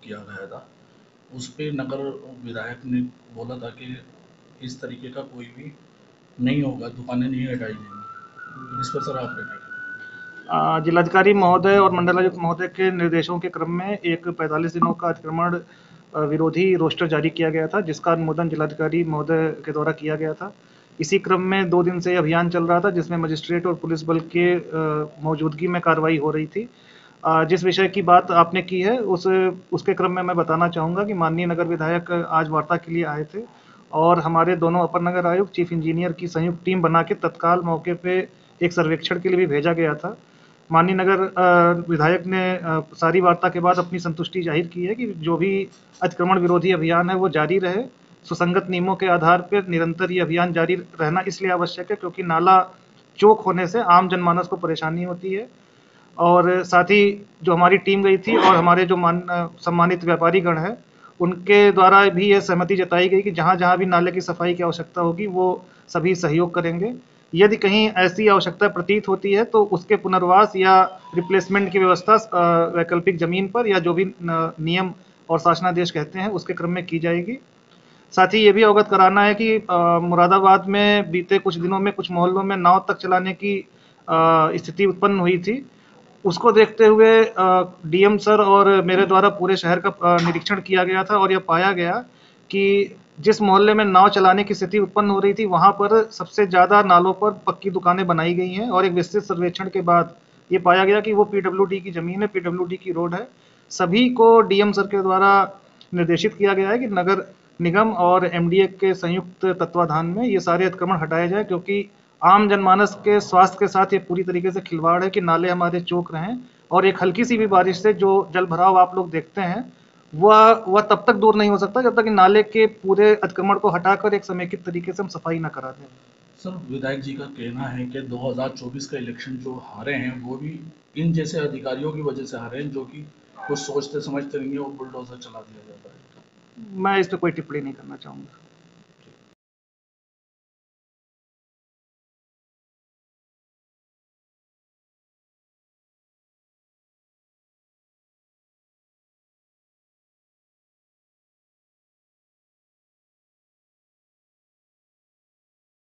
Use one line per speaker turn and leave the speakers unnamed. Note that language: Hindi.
किया गया था, उस पे नगर विधायक ने बोला था कि इस तरीके का कोई भी नहीं होगा, दुकानें नहीं हटाई जाएंगी। इस पर सर आपका क्या कहना
जिलाधिकारी महोदय और मंडलायुक्त महोदय के निर्देशों के क्रम में एक 45 दिनों का अतिक्रमण विरोधी रोस्टर जारी किया गया था, जिसका अनुमोदन जिलाधिकारी महोदय के द्वारा किया गया था। इसी क्रम में 2 दिन से अभियान चल रहा था, जिसमें मजिस्ट्रेट और पुलिस बल के मौजूदगी में कार्रवाई हो रही थी। जिस विषय की बात आपने की है उसके क्रम में मैं बताना चाहूँगा कि माननीय नगर विधायक आज वार्ता के लिए आए थे और हमारे दोनों अपर नगर आयुक्त, चीफ इंजीनियर की संयुक्त टीम बना के तत्काल मौके पे एक सर्वेक्षण के लिए भी भेजा गया था। माननीय नगर विधायक ने सारी वार्ता के बाद अपनी संतुष्टि जाहिर की है कि जो भी अतिक्रमण विरोधी अभियान है वो जारी रहे। सुसंगत नियमों के आधार पर निरंतर ये अभियान जारी रहना इसलिए आवश्यक है क्योंकि नाला चौक होने से आम जनमानस को परेशानी होती है। और साथ ही जो हमारी टीम गई थी और हमारे जो सम्मानित व्यापारी गण हैं, उनके द्वारा भी ये सहमति जताई गई कि जहाँ जहाँ भी नाले की सफाई की आवश्यकता होगी वो सभी सहयोग करेंगे। यदि कहीं ऐसी आवश्यकता प्रतीत होती है तो उसके पुनर्वास या रिप्लेसमेंट की व्यवस्था वैकल्पिक जमीन पर या जो भी नियम और शासनादेश कहते हैं उसके क्रम में की जाएगी। साथ ही ये भी अवगत कराना है कि मुरादाबाद में बीते कुछ दिनों में कुछ मोहल्लों में नाव तक चलाने की स्थिति उत्पन्न हुई थी। उसको देखते हुए डीएम सर और मेरे द्वारा पूरे शहर का निरीक्षण किया गया था और यह पाया गया कि जिस मोहल्ले में नाव चलाने की स्थिति उत्पन्न हो रही थी वहां पर सबसे ज्यादा नालों पर पक्की दुकानें बनाई गई हैं और एक विस्तृत सर्वेक्षण के बाद ये पाया गया कि वो पीडब्ल्यूडी की जमीन है, पीडब्ल्यूडी की रोड है। सभी को डीएम सर के द्वारा निर्देशित किया गया है कि नगर निगम और एमडीए के संयुक्त तत्वाधान में ये सारे अतिक्रमण हटाए जाए, क्योंकि आम जनमानस के स्वास्थ्य के साथ ये पूरी तरीके से खिलवाड़ है कि नाले हमारे चौक रहें और एक हल्की सी भी बारिश से जो जल भराव आप लोग देखते हैं वह तब तक दूर नहीं हो सकता जब तक कि नाले के पूरे अतिक्रमण को हटाकर एक समेकित तरीके से हम सफाई ना करा दें।
सर, विधायक जी का कहना है कि 2024 का इलेक्शन जो हारे हैं वो भी इन जैसे अधिकारियों की वजह से हारे हैं, जो कि कुछ सोचते समझते नहीं है और बुलडोजर चला दिया जाता है।
मैं इस पर कोई टिप्पणी नहीं करना चाहूंगा।